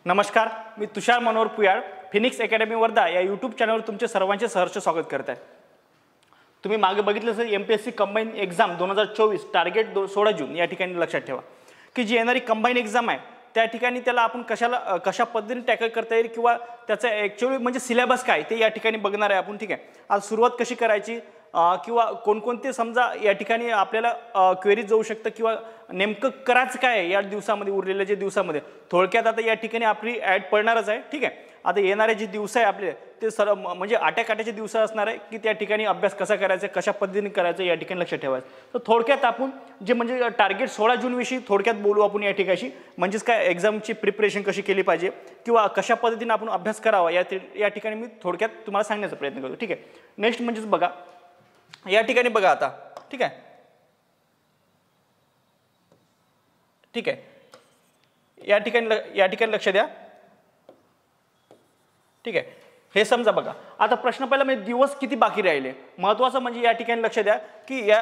नमस्कार, मी तुषार Manohar पुयाळ Phoenix academy Wardha या YouTube चॅनलवर तुमचे सर्वांचे सहर्ष स्वागत करत आहे। तुम्ही मागे बघितलं असेल एमपीएससी कंबाईन एक्झाम 2024 टार्गेट 16 जून या ठिकाणी लक्षात ठेवा की जी येणारी कंबाईन एक्झाम आहे त्या ठिकाणी त्याला आपण कशा पद्धतीने टॅकल करता येईल किंवा त्याचा ॲक्च्युअली म्हणजे सिलेबस काय ते या ठिकाणी बघणार आहे आपण। ठीक आहे, आज सुरुवात कशी करायची किंवा कोणकोणते समजा या ठिकाणी आपल्याला क्वेरीज जाऊ शकतं किंवा नेमकं करायचं काय या दिवसामध्ये उरलेल्या जे दिवसामध्ये थोडक्यात आता या ठिकाणी आपली ॲड पडणारच आहे। ठीक आहे, आता येणारे जे दिवस आहे आपले ते म्हणजे आट्याकाट्याचे दिवस असणार आहे की त्या ठिकाणी अभ्यास कसा करायचा कशा पद्धतीने करायचं या ठिकाणी लक्षात ठेवायचं। तर थोडक्यात आपण जे म्हणजे टार्गेट 16 जून विषयी थोडक्यात बोलू आपण या ठिकाणी, म्हणजेच काय एक्झामची प्रिपरेशन कशी केली पाहिजे किंवा कशा पद्धतीने आपण अभ्यास करावा या ठिकाणी मी थोडक्यात तुम्हाला सांगण्याचा प्रयत्न करतो। ठीक आहे, नेक्स्ट म्हणजेच बघा या ठिकाणी बघा आता। ठीक आहे, ठीक आहे, या ठिकाणी लक्ष द्या। ठीक आहे, हे समजा बघा आता प्रश्न पहिला म्हणजे दिवस किती बाकी राहिले, महत्त्वाचं म्हणजे या ठिकाणी लक्ष द्या की या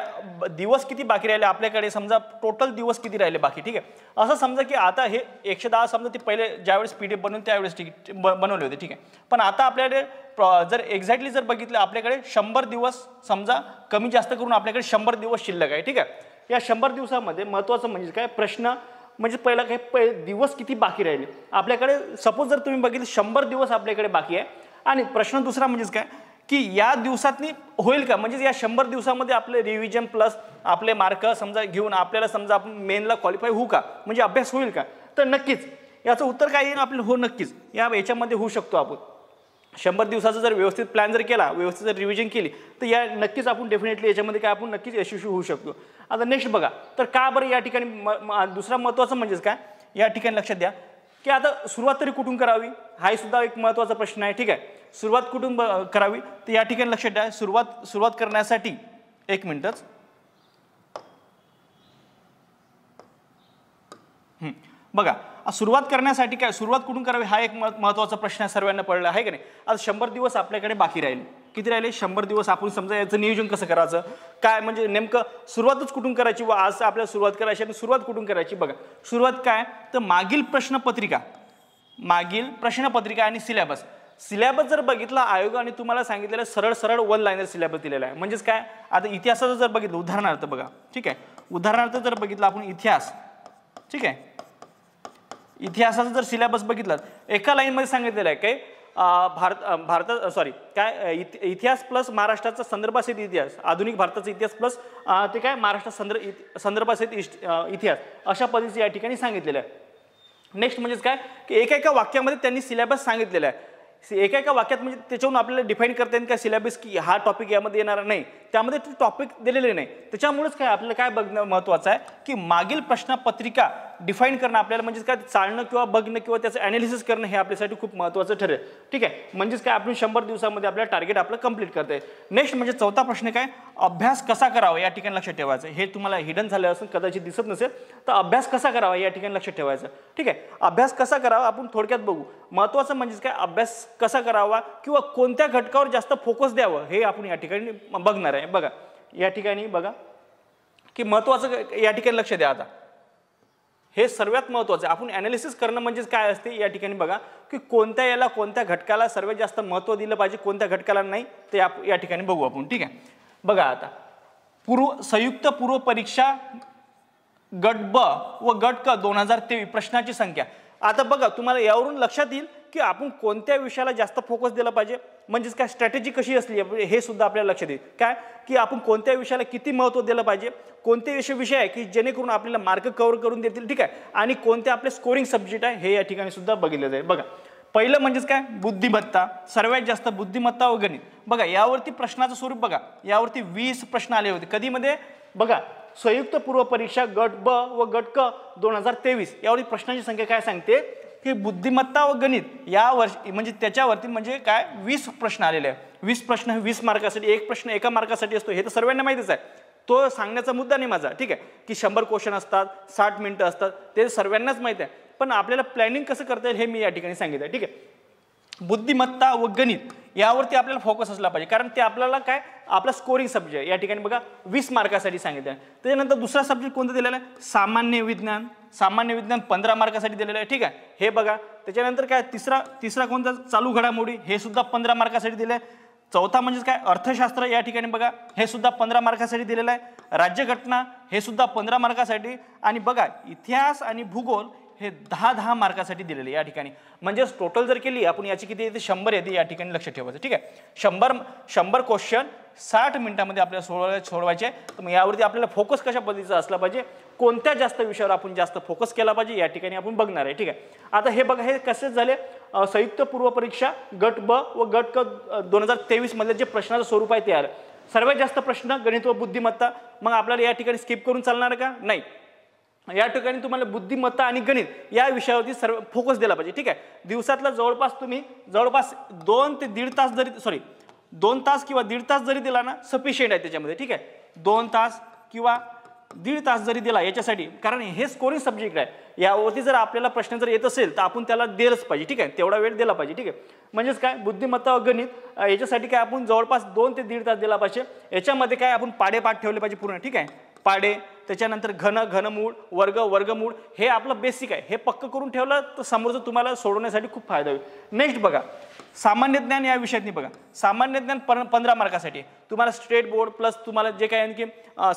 दिवस किती बाकी राहिले आपल्याकडे, समजा टोटल दिवस किती राहिले बाकी। ठीक आहे, असं समजा की आता हे 110 समजा ते पहिले ज्यावेळेस पीडीएफ बनवून त्यावेळेस बनवले होते। ठीक आहे, पण आता आपल्याकडे जर एक्झॅक्टली जर बघितलं आपल्याकडे 100 दिवस समजा कमी जास्त करून आपल्याकडे 100 दिवस शिल्लक आहे। ठीक आहे, या 100 दिवसामध्ये महत्त्वाचं म्हणजे काय प्रश्न म्हणजे पहिला काय दिवस किती बाकी राहिले आपल्याकडे। सपोज जर तुम्ही बघितलं 100 दिवस आपल्याकडे बाकी आहे आणि प्रश्न दुसरा म्हणजेच काय की या दिवसातनी होईल का, म्हणजे या 100 दिवसामध्ये आपले रिव्हिजन प्लस आपले मार्क समजा घेऊन आपल्याला समजा आपण मेनला क्वालिफाय होऊ का, म्हणजे अभ्यास होईल का। तर नक्कीच याचं उत्तर काय येईल आपलं, हो नक्कीच याच्यामध्ये होऊ शकतो आपण। 100 दिवसाचा जर व्यवस्थित प्लॅन जर केला, व्यवस्थित जर रिव्हिजन केली तर या नक्कीच आपण डेफिनेटली याच्यामध्ये काय आपण नक्कीच यशस्वी होऊ शकतो। आता नेक्स्ट बघा तर का बरं या ठिकाणी दुसरा महत्त्वाचं म्हणजेच काय या ठिकाणी लक्षात द्या की आता सुरुवात तरी कुठून करावी हाही सुद्धा एक महत्त्वाचा प्रश्न आहे। ठीक आहे, सुरुवात कुठून करावी तर या ठिकाणी लक्षात द्या सुरुवात करण्यासाठी एक मिनिटच बघा सुरुवात करण्यासाठी काय सुरुवात कुठून करावी हा एक महत्त्वाचा प्रश्न सर्वांना पडला आहे की नाही। आज 100 दिवस आपल्याकडे बाकी राहिले, किती राहिले 100 दिवस। आपण समजा याचं नियोजन कसं करायचं काय म्हणजे नेमकं सुरुवातच कुठून करायची व आज आपल्याला सुरुवात करायची आणि सुरुवात कुठून करायची बघा। सुरुवात काय तर मागील प्रश्नपत्रिका आणि सिलेबस जर बघितला आयोगाने तुम्हाला सांगितलेलं सरळ वन लाइनर सिलेबस दिलेला आहे। म्हणजेच काय आता इतिहासाचं जर बघितलं उदाहरणार्थ बघा। ठीक आहे, उदाहरणार्थ जर बघितलं आपण इतिहास, ठीक आहे, इतिहासाचा जर सिलेबस बघितला एका लाईन मध्ये सांगितलेलं आहे काय इतिहास प्लस महाराष्ट्राचा संदर्भासहित इतिहास, आधुनिक भारताचा इतिहास प्लस ते काय महाराष्ट्र संदर्भासहित इतिहास अशा पद्धतीने या ठिकाणी सांगितलेलं आहे। नेक्स्ट म्हणजेच काय की एका वाक्यामध्ये त्यांनी सिलेबस सांगितलेला आहे। एका वाक्यात म्हणजे त्याच्यावरून आपल्याला डिफाईन करता येईल काय सिलेबस की हा टॉपिक यामध्ये येणार नाही, त्यामध्ये ते टॉपिक दिलेले नाही। त्याच्यामुळेच काय आपल्याला काय बघणं महत्त्वाचं आहे की मागील प्रश्नपत्रिका डिफाईन करणं आपल्याला म्हणजेच काय चालणं किंवा बघणं किंवा त्याचं ॲनालिसिस करणं हे आपल्यासाठी खूप महत्त्वाचं ठरेल। ठीक आहे, म्हणजेच काय आपण 100 दिवसामध्ये आपल्याला टार्गेट आपलं कंप्लीट करता येईल। नेक्स्ट म्हणजे चौथा प्रश्न काय अभ्यास कसा करावा या ठिकाणी लक्षात ठेवायचं। हे तुम्हाला हिडन झालं असेल कदाचित दिसत नसेल तर अभ्यास कसा करावा या ठिकाणी लक्षात ठेवायचं। ठीक आहे, अभ्यास कसा करावा आपण थोडक्यात बघू। महत्त्वाचं म्हणजेच काय अभ्यास कसा करावा किंवा कोणत्या घटकावर जास्त फोकस द्यावं हे आपण या ठिकाणी बघणार आहे। बघा या ठिकाणी बघा की महत्त्वाचं या ठिकाणी लक्ष द्या। आता हे सर्वात महत्त्वाचं आपण ॲनालिसिस करणं म्हणजेच काय असते या ठिकाणी बघा की कोणत्या घटकाला सर्वात जास्त महत्त्व दिलं पाहिजे कोणत्या घटकाला नाही ते या ठिकाणी बघू आपण। ठीक आहे, बघा आता संयुक्त पूर्व परीक्षा गट ब व गट क 2023 प्रश्नाची संख्या। आता बघा तुम्हाला यावरून लक्षात येईल की आपण कोणत्या विषयाला जास्त फोकस दिला पाहिजे, म्हणजेच काय स्ट्रॅटेजी कशी असली हे सुद्धा आपल्याला लक्षात येईल काय की आपण कोणत्या विषयाला किती महत्त्व दिलं पाहिजे, कोणते विषय आहे की जेणेकरून आपल्याला मार्क कव्हर करून देतील। ठीक आहे, आणि कोणते आपले स्कोरिंग सब्जेक्ट आहे हे या ठिकाणी सुद्धा बघितलं जाईल। बघा पहिलं म्हणजेच काय बुद्धिमत्ता, सर्वात जास्त बुद्धिमत्ता व गणित। बघा यावरती प्रश्नाचं स्वरूप बघा यावरती 20 प्रश्न आले होते कधीमध्ये बघा संयुक्त पूर्व परीक्षा गट ब व गट क 2023 यावरती प्रश्नांची संख्या काय सांगते की बुद्धिमत्ता व गणित या वर्षी म्हणजे त्याच्यावरती म्हणजे काय 20 प्रश्न आलेले आहे। 20 प्रश्न 20 मार्कासाठी, एक प्रश्न एका मार्कासाठी असतो हे तर सर्वांना माहितीच आहे, तो सांगण्याचा मुद्दा नाही माझा। ठीक आहे, की 100 क्वेश्चन असतात 60 मिनिटं असतात ते सर्वांनाच माहिती आहे, पण आपल्याला प्लॅनिंग कसं करता येईल हे मी या ठिकाणी सांगितलं। ठीक आहे, बुद्धिमत्ता व गणित यावरती आपल्याला फोकस असला पाहिजे कारण ते आपल्याला काय आपला स्कोरिंग सब्जेक्ट या ठिकाणी बघा 20 मार्कासाठी सांगितलं आहे। त्याच्यानंतर दुसरा सब्जेक्ट कोणता दिलेला आहे सामान्य विज्ञान, सामान्य विज्ञान 15 मार्कासाठी दिलेलं आहे, ठीक आहे. हे बघा. त्याच्यानंतर काय तिसरा कोणता चालू घडामोडी, हे सुद्धा 15 मार्कासाठी दिलं आहे. चौथा म्हणजेच काय अर्थशास्त्र, या ठिकाणी बघा हे सुद्धा 15 मार्कासाठी दिलेलं आहे. राज्यघटना हे सुद्धा 15 मार्कासाठी. आणि बघा इतिहास आणि भूगोल हे 10-10 मार्कासाठी दिलेले या ठिकाणी. म्हणजे टोटल जर केली आपण याची किती येते 100 येते या ठिकाणी, लक्ष ठेवायचं, ठीक आहे. 100 क्वेश्चन 60 मिनिटांमध्ये आपल्याला सोडवायचे. तर मग यावरती आपल्याला फोकस कशा पद्धतीचा असला पाहिजे, कोणत्या जास्त विषयावर आपण जास्त फोकस केला पाहिजे या ठिकाणी आपण बघणार आहे, ठीक आहे. आता हे बघा हे कसे झाले संयुक्त पूर्व परीक्षा गट ब व गट क 2023 मधले जे प्रश्नाचं स्वरूप आहे ते आलं. सर्वात जास्त प्रश्न गणित व बुद्धिमत्ता. मग आपल्याला या ठिकाणी स्किप करून चालणार का, नाही. या ठिकाणी तुम्हाला बुद्धिमत्ता आणि गणित या विषयावरती सर्व फोकस दिला पाहिजे, ठीक आहे. दिवसातला जवळपास 2 ते 1.5 तास जरी 2 तास किंवा 1.5 तास जरी दिला ना सफिशियंट आहे त्याच्यामध्ये, ठीक आहे. 2 तास किंवा 1.5 तास जरी दिला याच्यासाठी, कारण हे स्कोरिंग सब्जेक्ट आहे. यावरती जर आपल्याला प्रश्न जर येत असेल तर आपण त्याला दिलंच पाहिजे, ठीक आहे. तेवढा वेळ दिला पाहिजे, ठीक आहे. म्हणजेच काय बुद्धिमत्ता व गणित याच्यासाठी काय आपण जवळपास 2 ते 1.5 तास दिला पाहिजे. याच्यामध्ये काय आपण पाठ ठेवले पाहिजे पूर्ण, ठीक आहे. पाडे, त्याच्यानंतर घनमूळ, वर्गमूळ हे आपलं बेसिक आहे. हे पक्क करून ठेवलं तर समोरचं तुम्हाला सोडवण्यासाठी खूप फायदा होईल. नेक्स्ट बघा सामान्य ज्ञान या विषयात बघा. सामान्य ज्ञान 15 मार्कासाठी तुम्हाला स्टेट बोर्ड प्लस तुम्हाला जे काय आणखी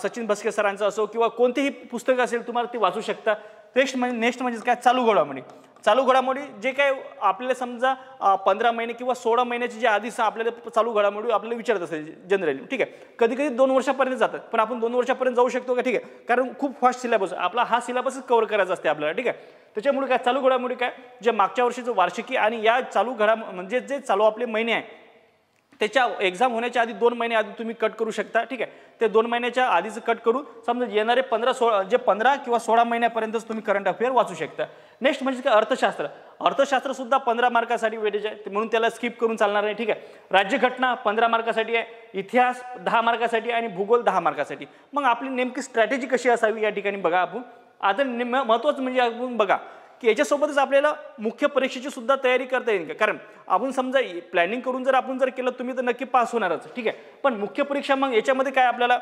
सचिन भस्के सरांचं असो किंवा कोणतेही पुस्तक असेल तुम्हाला ते वाचू शकता. नेक्स्ट म्हणजे काय चालू घडामोडी जे काय आपल्याला समजा 15 महिने किंवा 16 महिन्याची जे आधीच आपल्याला चालू घडामोडी आपल्याला विचारत असेल जनरली, ठीक आहे. कधी 2 वर्षापर्यंत जातात, पण आपण 2 वर्षापर्यंत जाऊ शकतो का, ठीक आहे. कारण खूप फास्ट सिलेबस आपला हा सिलेबसच कव्हर करायचा असते आपल्याला, ठीक आहे. त्याच्यामुळे काय चालू घडामोडी काय जे मागच्या वर्षीचं वार्षिकी आणि या चालू म्हणजे जे चालू आपले महिने आहे त्याच्या एक्झाम होण्याच्या आधी 2 महिने आधी तुम्ही कट करू शकता, ठीक आहे. ते 2 महिन्याच्या आधीच कट करून समजा येणारे 15 किंवा 16 महिन्यापर्यंतच तुम्ही करंट अफेअर वाचू शकता. नेक्स्ट म्हणजे काय अर्थशास्त्र सुद्धा 15 मार्कासाठी वेटेज आहे, म्हणून त्याला स्किप करून चालणार नाही, ठीक आहे. राज्यघटना 15 मार्कासाठी आहे, इतिहास 10 मार्कासाठी आणि भूगोल 10 मार्कासाठी. मग आपली नेमकी स्ट्रॅटेजी कशी असावी या ठिकाणी बघा आपण. आता महत्त्वाचं म्हणजे आपण बघा की याच्यासोबतच आपल्याला मुख्य परीक्षेची सुद्धा तयारी करता येईल का, कारण आपण समजा प्लॅनिंग करून जर आपण केलं तुम्ही तर नक्की पास होणारच, ठीक आहे. पण मुख्य परीक्षा मग याच्यामध्ये काय आपल्याला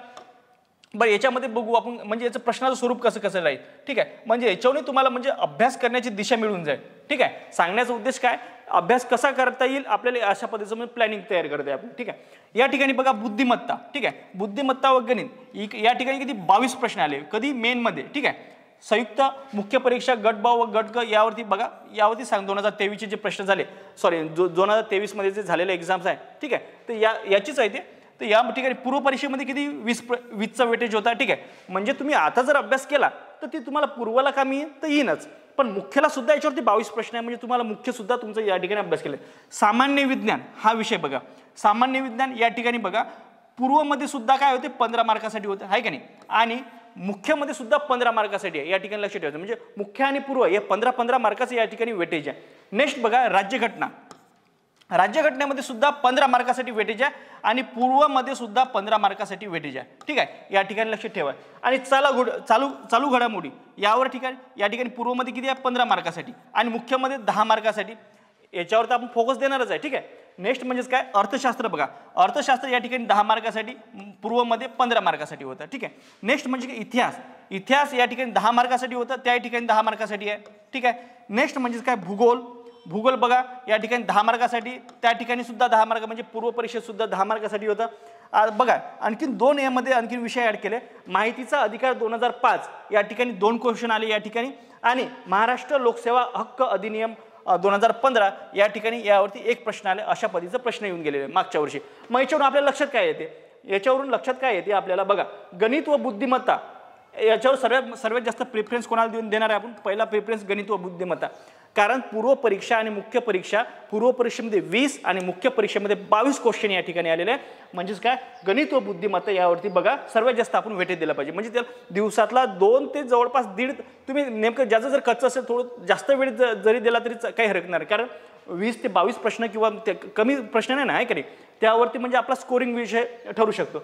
बरं याच्यामध्ये बघू आपण म्हणजे याचं प्रश्नाचं स्वरूप कसं राहील, ठीक आहे. म्हणजे याच्यावरून तुम्हाला म्हणजे अभ्यास करण्याची दिशा मिळून जाईल, ठीक आहे. सांगण्याचा उद्देश काय अभ्यास कसा करता येईल आपल्याला अशा पद्धतीचं प्लॅनिंग तयार करते आपण, ठीक आहे. या ठिकाणी बघा बुद्धिमत्ता, ठीक आहे. बुद्धिमत्ता व गणित या ठिकाणी किती 22 प्रश्न आले कधी मेनमध्ये, ठीक आहे. संयुक्त मुख्य परीक्षा गट ब व गट क यावरती बघा, यावरती 2023 जे प्रश्न झाले 2023 मध्ये जे झालेले एक्झाम्स आहे, ठीक आहे. तर याचीच आहे ते. तर या ठिकाणी पूर्व परीक्षेमध्ये किती 20चा वेटेज होता, ठीक आहे. म्हणजे तुम्ही आता जर अभ्यास केला तर ती तुम्हाला पूर्वला कमी येईल तर येईनच, पण मुख्यला सुद्धा याच्यावरती 22 प्रश्न आहे, म्हणजे तुम्हाला मुख्य सुद्धा तुमचं या ठिकाणी अभ्यास केला. सामान्य विज्ञान हा विषय बघा. सामान्य विज्ञान या ठिकाणी बघा पूर्वमध्ये सुद्धा काय होते 15 मार्कासाठी होते, आहे का नाही. आणि मुख्यमध्ये सुद्धा 15 मार्कासाठी आहे, या ठिकाणी लक्ष ठेवायचं. म्हणजे मुख्य आणि पूर्व हे 15 मार्काचं या ठिकाणी वेटेज आहे. नेक्स्ट बघा राज्यघटनेमध्ये सुद्धा 15 मार्कासाठी वेटेज आहे आणि पूर्वमध्ये सुद्धा 15 मार्कासाठी वेटेज आहे, ठीक आहे. या ठिकाणी लक्ष ठेवा. आणि चालू घडामोडी या ठिकाणी पूर्वमध्ये किती आहे 15 मार्कासाठी आणि मुख्यमध्ये 10 मार्कासाठी. याच्यावर तर आपण फोकस देणारच आहे, ठीक आहे. नेक्स्ट म्हणजेच काय अर्थशास्त्र बघा. अर्थशास्त्र या ठिकाणी 10 मार्कासाठी पूर्वमध्ये 15 मार्कासाठी होतं, ठीक आहे. नेक्स्ट म्हणजे इतिहास या ठिकाणी 10 मार्कासाठी होतं, त्या ठिकाणी 10 मार्कासाठी आहे, ठीक आहे. नेक्स्ट म्हणजेच काय भूगोल बघा या ठिकाणी 10 मार्कासाठी, त्या ठिकाणी सुद्धा 10 मार्क म्हणजे पूर्व परीक्षेत सुद्धा 10 मार्कासाठी होतं. बघा आणखीन 2 यामध्ये आणखीन विषय ऍड केले. माहितीचा अधिकार 2005 या ठिकाणी 2 क्वेश्चन आले या ठिकाणी आणि महाराष्ट्र लोकसेवा हक्क अधिनियम 2015 या ठिकाणी यावरती 1 प्रश्न आले. अशा पद्धतीचा प्रश्न येऊन गेलेले मागच्या वर्षी. मग याच्यावरून आपल्याला लक्षात काय येते आपल्याला बघा गणित व बुद्धिमत्ता याच्यावर सर्वात जास्त प्रेफरन्स कोणाला देणार आहे आपण. पहिला प्रेफरन्स गणित व बुद्धिमत्ता, कारण पूर्व परीक्षा आणि मुख्य परीक्षा पूर्व परीक्षेमध्ये 20 आणि मुख्य परीक्षेमध्ये 22 क्वेश्चन या ठिकाणी आलेले आहे. म्हणजेच काय गणित व बुद्धिमत्ता यावरती बघा सर्वात जास्त आपण वेटेज दिला पाहिजे. म्हणजे त्याला दिवसातला 2 ते जवळपास 1.5 तुम्ही नेमकं ज्याचं जर कच्चं असेल थोडं जास्त वेळ जरी दिला तरी काही हरकत नाही, कारण 20 ते 22 प्रश्न किंवा कमी प्रश्न नाही ना आहे का नाही, त्यावरती म्हणजे आपला स्कोरिंग विषय ठरू शकतो.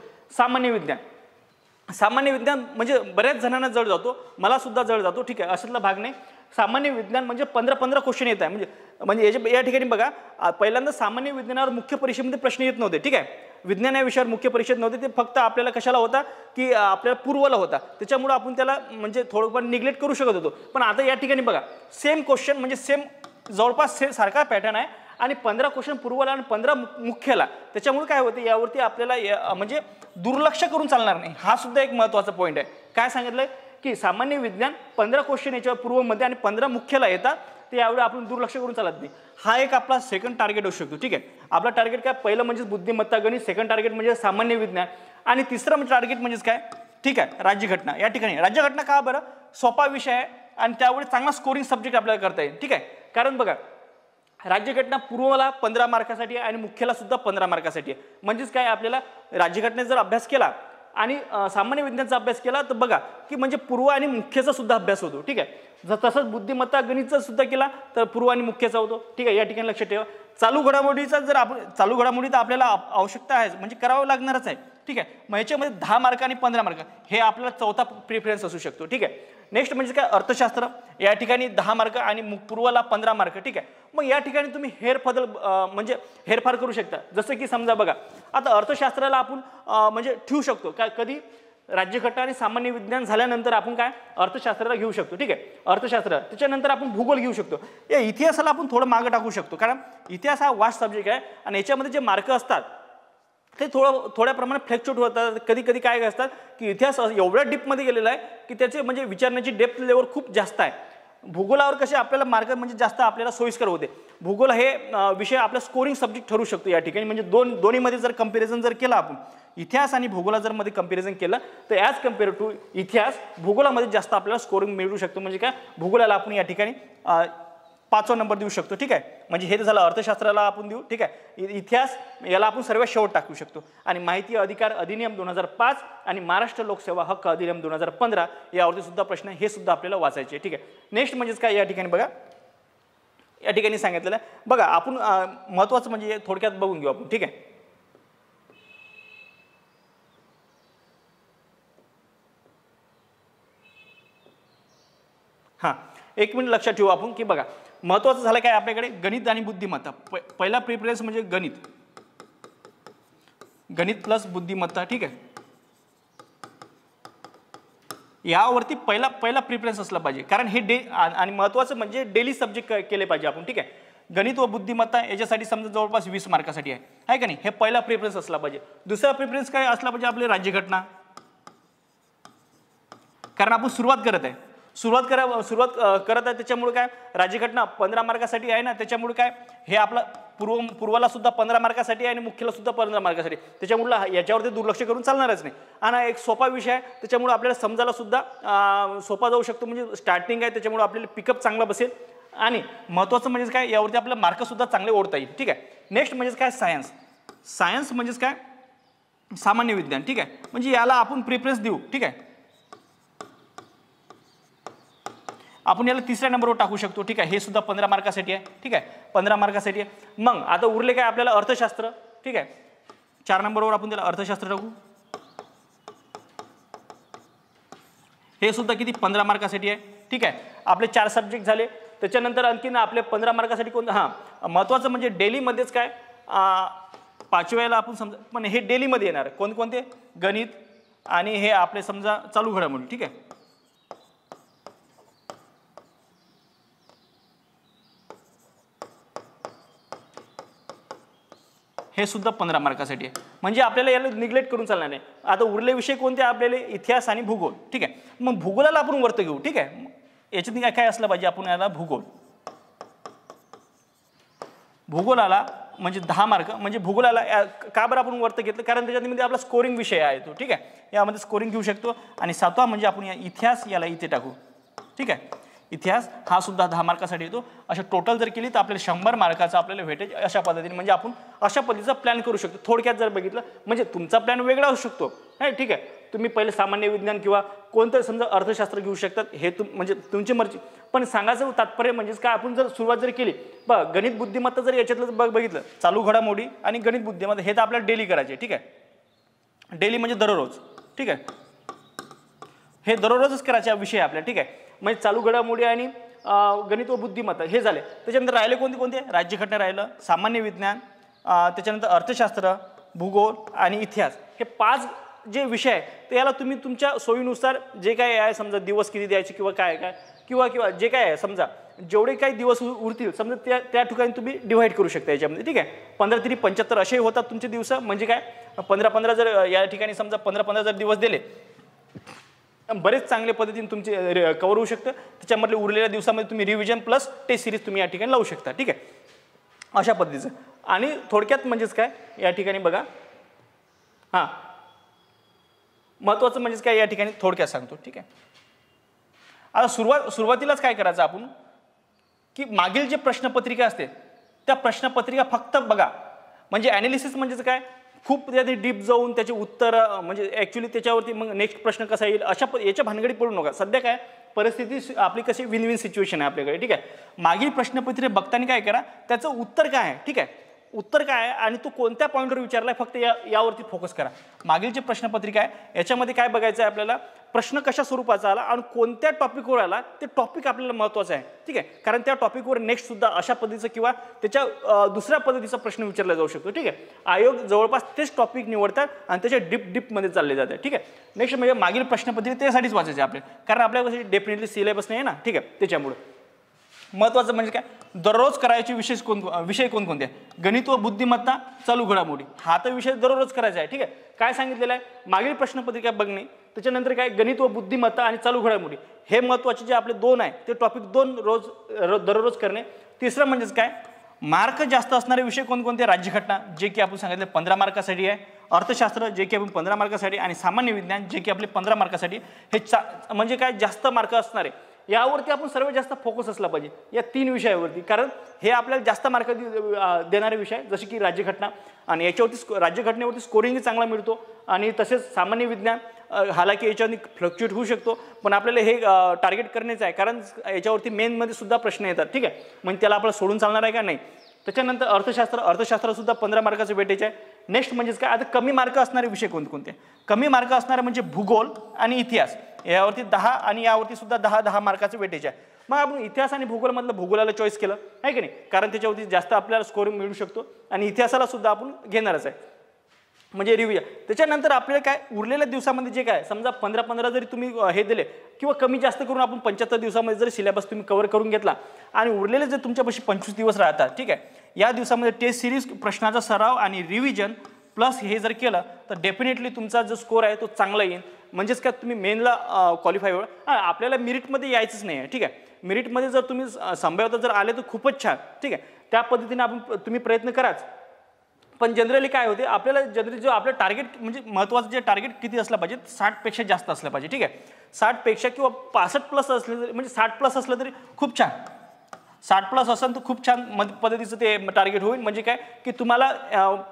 सामान्य विज्ञान म्हणजे बऱ्याच जणांना जड जातो, मला सुद्धा जड जातो, ठीक आहे. अशातला भाग नाही. सामान्य विज्ञान म्हणजे 15 क्वेश्चन येत आहे. म्हणजे या ठिकाणी बघा, पहिल्यांदा सामान्य विज्ञानावर मुख्य परीक्षेमध्ये प्रश्न येत नव्हते. ठीक आहे, विज्ञान या विषयावर मुख्य परीक्षेत नव्हते, ते फक्त आपल्याला कशाला होता की आपल्याला पूर्वला होता, त्याच्यामुळे आपण त्याला म्हणजे थोडंफार निग्लेक्ट करू शकत होतो. पण आता या ठिकाणी बघा, सेम क्वेश्चन म्हणजे सेम जवळपास सारखा पॅटर्न आहे आणि 15 क्वेश्चन पूर्वला आणि 15 मुख्यला. त्याच्यामुळे काय होते, यावरती आपल्याला म्हणजे दुर्लक्ष करून चालणार नाही. हा सुद्धा एक महत्त्वाचा पॉईंट आहे. काय सांगितलंय की सामान्य विज्ञान 15 क्वेश्चन याच्या पूर्वमध्ये आणि 15 मुख्यला येतात, ते यावेळी आपण दुर्लक्ष करून चालत नाही. हा एक आपला सेकंड टार्गेट होऊ शकतो. ठीक आहे, आपला टार्गेट काय, पहिलं म्हणजे बुद्धिमत्ता गणित, सेकंड टार्गेट म्हणजे सामान्य विज्ञान आणि तिसरं म्हणजे टार्गेट म्हणजेच काय, ठीक आहे, राज्यघटना. या ठिकाणी राज्यघटना का बरं, सोपा विषय आहे आणि त्यावेळी चांगला स्कोरिंग सब्जेक्ट आपल्याला करता येईल. ठीक आहे, कारण बघा राज्यघटना पूर्वला 15 मार्कासाठी आहे आणि मुख्यला सुद्धा 15 मार्कासाठी आहे. म्हणजेच काय, आपल्याला राज्यघटनेचा जर अभ्यास केला आणि सामान्य विज्ञानाचा अभ्यास केला तर बघा की म्हणजे पूर्व आणि मुख्यचा सुद्धा अभ्यास होतो. ठीक आहे, जर तसंच बुद्धिमत्ता गणितचा सुद्धा केला तर पूर्व आणि मुख्यचा होतो. ठीक आहे, या ठिकाणी लक्षात ठेवा. चालू घडामोडीचा जर आपण चालू घडामोडी तर आपल्याला आवश्यकता आहे, म्हणजे करावं लागणारच आहे. ठीक आहे, मग याच्यामध्ये 10 मार्क आणि 15 मार्क हे आपल्याला चौथा प्रिफरन्स असू शकतो. ठीक आहे, नेक्स्ट म्हणजे काय, अर्थशास्त्र. या ठिकाणी 10 मार्क आणि पूर्वला 15 मार्क. ठीक आहे, मग या ठिकाणी तुम्ही म्हणजे हेरफार करू शकता. जसं की समजा बघा, आता अर्थशास्त्राला आपण म्हणजे ठेवू शकतो काय, कधी राज्यघटना आणि सामान्य विज्ञान झाल्यानंतर आपण काय अर्थशास्त्राला घेऊ शकतो. ठीक आहे, अर्थशास्त्र, त्याच्यानंतर आपण भूगोल घेऊ शकतो. या इतिहासाला आपण थोडं मागं टाकू शकतो, कारण इतिहास हा वास्ट सब्जेक्ट आहे आणि याच्यामध्ये जे मार्क असतात ते थोड्या प्रमाणात फ्लक्च्युएट होतात. कधी कधी काय असतात की इतिहास एवढ्या डीपमध्ये गेलेला आहे की त्याचे म्हणजे विचारण्याची डेप्थ लेवल खूप जास्त आहे. भूगोलावर कसे आपल्याला मार्क म्हणजे जास्त आपल्याला सोयीस्कर होते. भूगोल हे विषय आपला स्कोरिंग सब्जेक्ट ठरू शकतो या ठिकाणी. म्हणजे दोन्हीमध्ये जर कंपॅरिझन जर केला आपण, इतिहास आणि भूगोला जर मध्ये कंपॅरिझन केलं तर ॲज कम्पेअर टू इतिहास भूगोलामध्ये जास्त आपल्याला स्कोरिंग मिळू शकतो. म्हणजे काय, भूगोलाला आपण या ठिकाणी 5वा नंबर देऊ शकतो. ठीक आहे, म्हणजे हे झालं अर्थशास्त्राला आपण देऊ. ठीक आहे, इतिहास याला आपण सर्वात शेवट टाकू शकतो. आणि माहिती अधिकार अधिनियम 2005 आणि महाराष्ट्र लोकसेवा हक्क अधिनियम 2015 यावरती सुद्धा प्रश्न हे सुद्धा आपल्याला वाचायचे. ठीक आहे, नेक्स्ट म्हणजेच काय, या ठिकाणी बघा, या ठिकाणी सांगितलेलं आहे बघा, आपण महत्त्वाचं म्हणजे थोडक्यात बघून घेऊ आपण. ठीक आहे, हां, एक मिनिट लक्षात ठेवू आपण की बघा, महत्त्वाचं झालं काय, आपल्याकडे गणित आणि बुद्धिमत्ता. पहिला प्रिफरन्स म्हणजे गणित प्लस बुद्धिमत्ता. ठीक आहे, यावरती पहिला प्रिफरन्स असला पाहिजे, कारण हे आणि महत्त्वाचं म्हणजे डेली सब्जेक्ट केले पाहिजे आपण. ठीक आहे, गणित व बुद्धिमत्ता याच्यासाठी समजा जवळपास 20 मार्कासाठी आहे का नाही, हे पहिला प्रिफरन्स असला पाहिजे. दुसरा प्रिफरन्स काय असला पाहिजे, आपली राज्यघटना, कारण आपण सुरुवात करत आहे त्याच्यामुळे काय, राज्यघटना 15 मार्कासाठी आहे ना, त्याच्यामुळे काय हे आपला पूर्वाला सुद्धा 15 मार्कासाठी आहे आणि मुख्यला सुद्धा 15 मार्कासाठी, त्याच्यामुळे याच्यावरती दुर्लक्ष करून चालणारच नाही. आणि एक सोपा विषय आहे, त्याच्यामुळे आपल्याला समजायला सुद्धा सोपा जाऊ शकतो. म्हणजे स्टार्टिंग आहे, त्याच्यामुळे आपल्याला पिकअप चांगला बसेल. आणि महत्त्वाचं म्हणजे काय, यावरती आपल्याला मार्क सुद्धा चांगले ओढता येईल. ठीक आहे, नेक्स्ट म्हणजे काय, सायन्स म्हणजेच काय, सामान्य विज्ञान. ठीक आहे, म्हणजे याला आपण प्रिफरन्स देऊ. ठीक आहे, आपण याला 3ऱ्या नंबरवर टाकू शकतो. ठीक आहे, हे सुद्धा 15 मार्कासाठी आहे. ठीक आहे, 15 मार्कासाठी आहे. मग आता उरले काय आपल्याला अर्थशास्त्र. ठीक आहे, 4 नंबरवर आपण त्याला अर्थशास्त्र टाकू. हे सुद्धा किती 15 मार्कासाठी आहे. ठीक आहे, आपले 4 सब्जेक्ट झाले. त्याच्यानंतर आणखीन आपले 15 मार्कासाठी कोणतं, हां महत्त्वाचं म्हणजे डेलीमध्येच काय 5व्याला आपण समजा, पण हे डेलीमध्ये येणार कोणते, गणित आणि हे आपले समजा चालू घडामोडी. ठीक आहे, हे सुद्धा 15 मार्कासाठी आहे. म्हणजे आपल्याला याला निग्लेक्ट करून चालणार नाही. आता उरले विषय कोणते आपल्याला, इतिहास आणि भूगोल. ठीक आहे, मग भूगोलाला आपण वरती घेऊ. ठीक आहे, याच्यात काय असलं पाहिजे, आपण याला भूगोलाला म्हणजे 10 मार्क. म्हणजे भूगोलाला का बरं आपण वरती घेतलं, कारण त्याच्यामध्ये आपला स्कोरिंग विषय आहे तो. ठीक आहे, यामध्ये स्कोरिंग घेऊ शकतो. आणि 7वा म्हणजे आपण या इतिहास याला इथे टाकू. ठीक आहे, इतिहास हा सुद्धा 10 मार्कासाठी येतो. अशा टोटल जर केली तर आपल्याला 100 मार्काचा आपल्याला वेटेज अशा पद्धतीने, म्हणजे आपण अशा पद्धतीचा प्लॅन करू शकतो. थोडक्यात जर बघितलं म्हणजे तुमचा प्लॅन वेगळा असू शकतो. नाही, ठीक आहे, तुम्ही पहिले सामान्य विज्ञान किंवा कोणतं समजा अर्थशास्त्र घेऊ शकतात, हे म्हणजे तुमची मर्जी. पण सांगायचं तात्पर्य म्हणजेच काय, आपण जर सुरुवात जर केली बघा, गणित बुद्धिमत्ता जर याच्यातलं बघितलं, चालू घडामोडी आणि गणित बुद्धिमत्ता हे तर आपल्याला डेली करायचे. ठीक आहे, डेली म्हणजे दररोज. ठीक आहे, हे दररोजच करायचे विषय आपल्या. ठीक आहे, म्हणजे चालू घडामोडी आणि गणित व बुद्धिमत्ता हे झाले. त्याच्यानंतर राहिले कोणते राज्यघटना राहिलं, सामान्य विज्ञान, त्याच्यानंतर अर्थशास्त्र, भूगोल आणि इतिहास. हे 5 जे विषय आहे ते याला तुम्ही तुमच्या सोयीनुसार जे काय आहे समजा दिवस किती द्यायचे किंवा काय किंवा जे काय आहे समजा जेवढे काही दिवस उरतील समजा त्या ठिकाणी तुम्ही डिव्हाइड करू शकता याच्यामध्ये. ठीक आहे, 15 3 75 असे होतात तुमचे दिवस. म्हणजे काय 15 जर या ठिकाणी समजा 15 जर दिवस दिले बरेच चांगल्या पद्धतीने तुमचे कव्हर होऊ शकतं. त्याच्यामधले उरलेल्या दिवसामध्ये तुम्ही रिव्हिजन प्लस टेस्ट सिरीज तुम्ही या ठिकाणी लावू शकता. ठीक आहे, अशा पद्धतीचं. आणि थोडक्यात म्हणजेच काय या ठिकाणी बघा, हां महत्त्वाचं म्हणजेच काय या ठिकाणी थोडक्यात सांगतो. ठीक आहे, आता सुरुवातीलाच काय करायचं आपण की मागील जे प्रश्नपत्रिका असते त्या प्रश्नपत्रिका फक्त बघा. म्हणजे ॲनालिसिस म्हणजेच काय खूप त्याने डीप जाऊन त्याचे उत्तर म्हणजे ॲक्च्युली त्याच्यावरती मग नेक्स्ट प्रश्न कसा येईल अशा याच्या भानगडी पडू नका. सध्या काय परिस्थिती आपली कशी विन विन सिच्युएशन आहे आपल्याकडे. ठीक आहे, मागील प्रश्नपत्रिका बघताना काय करा त्याचं उत्तर काय आहे. ठीक आहे, उत्तर काय आहे आणि तो कोणत्या पॉईंटवर विचारलाय फक्त यावरती फोकस करा. मागील जे प्रश्नपत्रिका आहे याच्यामध्ये काय बघायचं आहे आपल्याला, प्रश्न कशा स्वरूपाचा आला आणि कोणत्या टॉपिकवर आला ते टॉपिक आपल्याला महत्त्वाचं आहे. ठीक आहे, कारण त्या टॉपिकवर नेक्स्ट सुद्धा अशा पद्धतीचं किंवा त्याच्या दुसऱ्या पद्धतीचा प्रश्न विचारला जाऊ शकतो. ठीक आहे, आयोग जवळपास तेच टॉपिक निवडतात आणि त्याच्या डीपमध्ये चालले जातात. ठीक आहे, नेक्स्ट म्हणजे मागील प्रश्नपत्रिका त्यासाठीच वाचायचे आपले, कारण आपल्याला डेफिनेटली सिलेबस नाही आहे ना. ठीक आहे, त्याच्यामुळे महत्त्वाचं म्हणजे काय दररोज करायचे विषय कोणकोणते, गणित व बुद्धिमत्ता, चालू घडामोडी, हा तर विषय दररोज करायचा आहे. ठीक आहे, काय सांगितलेलं आहे मागील प्रश्नपत्रिका बघणे, त्याच्यानंतर काय गणित व बुद्धिमत्ता आणि चालू घडामोडी हे महत्त्वाचे जे आपले 2 आहे ते टॉपिक 2 दररोज करणे. तिसरं म्हणजेच काय मार्क जास्त असणारे विषय कोणकोणते, राज्यघटना जे की आपण सांगितलं 15 मार्कासाठी आहे, अर्थशास्त्र जे की आपण 15 मार्कासाठी, आणि सामान्य विज्ञान जे की आपले 15 मार्कासाठी. हे म्हणजे काय जास्त मार्क असणारे यावरती आपण सर्वात जास्त फोकस असला पाहिजे या 3 विषयावरती, कारण हे आपल्याला जास्त मार्क देणारे विषय जसे की राज्यघटना, आणि याच्यावरती राज्यघटनेवरती स्कोरिंगही चांगला मिळतो. आणि तसेच सामान्य विज्ञान हालाकी याच्यावरती फ्लक्च्युएट होऊ शकतो पण आपल्याला हे टार्गेट करण्याचं आहे कारण याच्यावरती मेनमध्ये सुद्धा प्रश्न येतात. ठीक आहे, म्हणजे त्याला आपल्याला सोडून चालणार आहे का नाही. त्याच्यानंतर अर्थशास्त्र सुद्धा 15 मार्काचं वेटेज आहे. नेक्स्ट म्हणजेच काय आता कमी मार्क असणारे विषय कोणते, कमी मार्क असणारे म्हणजे भूगोल आणि इतिहास, यावरती 10 आणि यावरती सुद्धा 10 मार्काचं वेटेज आहे. मग आपण इतिहास आणि भूगोलमधलं भूगोलाला चॉईस केलं आहे की नाही, कारण त्याच्यावरती जास्त आपल्याला स्कोरिंग मिळू शकतो आणि इतिहासाला सुद्धा आपण घेणारच आहे म्हणजे रिव्हिजन. त्याच्यानंतर आपल्याला काय उरलेल्या दिवसामध्ये जे काय समजा 15 जरी तुम्ही हे दिले किंवा कमी जास्त करून आपण 75 दिवसामध्ये जरी सिलेबस तुम्ही कव्हर करून घेतला आणि उरलेले जर तुमच्यापाशी 25 दिवस राहतात. ठीक आहे, या दिवसामध्ये टेस्ट सिरीज, प्रश्नाचा सराव आणि रिव्हिजन प्लस हे जर केलं तर डेफिनेटली तुमचा जो स्कोर आहे तो चांगला येईल. म्हणजेच काय तुम्ही मेनला क्वालिफाय होईल. आपल्याला मेरिटमध्ये यायचंच नाही आहे. ठीक आहे, मेरिटमध्ये जर तुम्ही संभाव्यता जर आले तर खूपच छान. ठीक आहे, त्या पद्धतीने तुम्ही प्रयत्न कराच. पण जनरली काय होते आपल्याला जनरली जो आपलं टार्गेट म्हणजे महत्त्वाचं जे टार्गेट किती असलं पाहिजे 60पेक्षा जास्त असलं पाहिजे. ठीक आहे, 60पेक्षा किंवा 65 प्लस असले तरी म्हणजे 60 प्लस असलं तरी खूप छान. 60 प्लस असेल तर खूप छान पद्धतीचं ते टार्गेट होईल. म्हणजे काय की तुम्हाला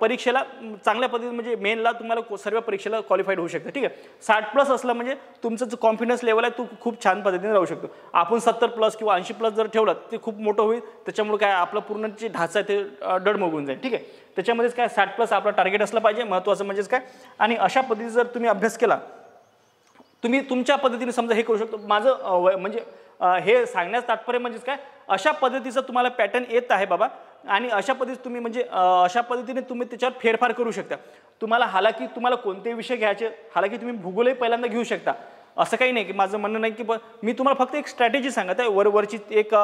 परीक्षेला चांगल्या पद्धतीने म्हणजे मेनला तुम्हाला सर्व परीक्षेला क्वालिफाईड होऊ शकतं. ठीक आहे, 60 प्लस असलं म्हणजे तुमचं जो कॉन्फिडन्स लेवल आहे तो खूप छान पद्धतीने राहू शकतो. आपण 70 प्लस किंवा 80 प्लस जर ठेवलं ते खूप मोठं होईल. त्याच्यामुळे काय आपलं पूर्ण जे ढाचा आहे ते डडमगून जाईल. ठीक आहे, त्याच्यामध्येच काय 60 प्लस आपलं टार्गेट असलं पाहिजे. महत्त्वाचं म्हणजेच काय आणि अशा पद्धतीने जर तुम्ही अभ्यास केला तुम्ही तुमच्या पद्धतीने समजा हे करू शकतो. माझं म्हणजे हे सांगण्याचं तात्पर्य म्हणजेच काय अशा पद्धतीचं तुम्हाला पॅटर्न येत आहे बाबा आणि अशा पद्धतीने तुम्ही म्हणजे अशा पद्धतीने तुम्ही त्याच्यावर फेरफार करू शकता. तुम्हाला हालाकी तुम्हाला कोणते विषय घ्यायचे हालाकी तुम्ही भूगोलही पहिल्यांदा घेऊ शकता. असं काही नाही की माझं म्हणणं नाही की मी तुम्हाला फक्त एक स्ट्रॅटेजी सांगत आहे वरची एक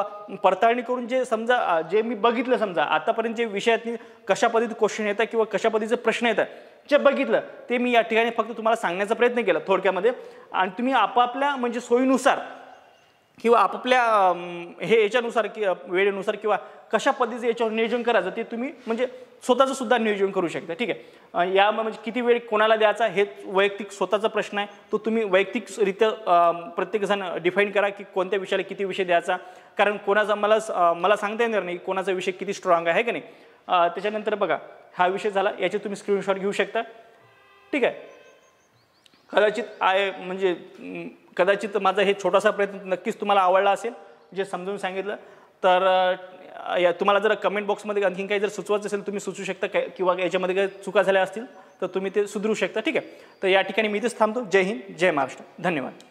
पडताळणी करून जे समजा जे मी बघितलं समजा आतापर्यंत जे विषयातनी कशा पद्धतीने क्वेश्चन येतात किंवा कशा पद्धतीचे प्रश्न येतात जे बघितलं ते मी या ठिकाणी फक्त तुम्हाला सांगण्याचा प्रयत्न केला थोडक्यामध्ये. आणि तुम्ही आपापल्या म्हणजे सोयीनुसार किंवा आपापल्या हे याच्यानुसार की वेळेनुसार किंवा कशा पद्धतीचं याच्यावर नियोजन करायचं ते तुम्ही म्हणजे स्वतःचं सुद्धा नियोजन करू शकता. ठीक आहे, या म्हणजे किती वेळ कोणाला द्यायचा हे वैयक्तिक स्वतःचा प्रश्न आहे. तो तुम्ही वैयक्तिकरित्या प्रत्येकजण डिफाईन करा की कोणत्या विषयाला किती विषय द्यायचा. कारण कोणाचा मला सांगता येणार नाही कोणाचा विषय किती स्ट्रॉंग आहे का नाही. त्याच्यानंतर बघा हा विषय झाला याचे तुम्ही स्क्रीनशॉट घेऊ शकता. ठीक आहे, कदाचित माझा हे छोटासा प्रयत्न नक्कीच तुम्हाला आवडला असेल जे समजून सांगितलं. तर तुम्हाला जर कमेंट बॉक्समध्ये आणखीन काही जर सुचवायचं असेल तुम्ही सुचवू शकता किंवा याच्यामध्ये काही चुका झाल्या असतील तर तुम्ही ते सुधारू शकता. ठीक आहे, तर या ठिकाणी मी इथेच थांबतो. जय हिंद, जय महाराष्ट्र, धन्यवाद.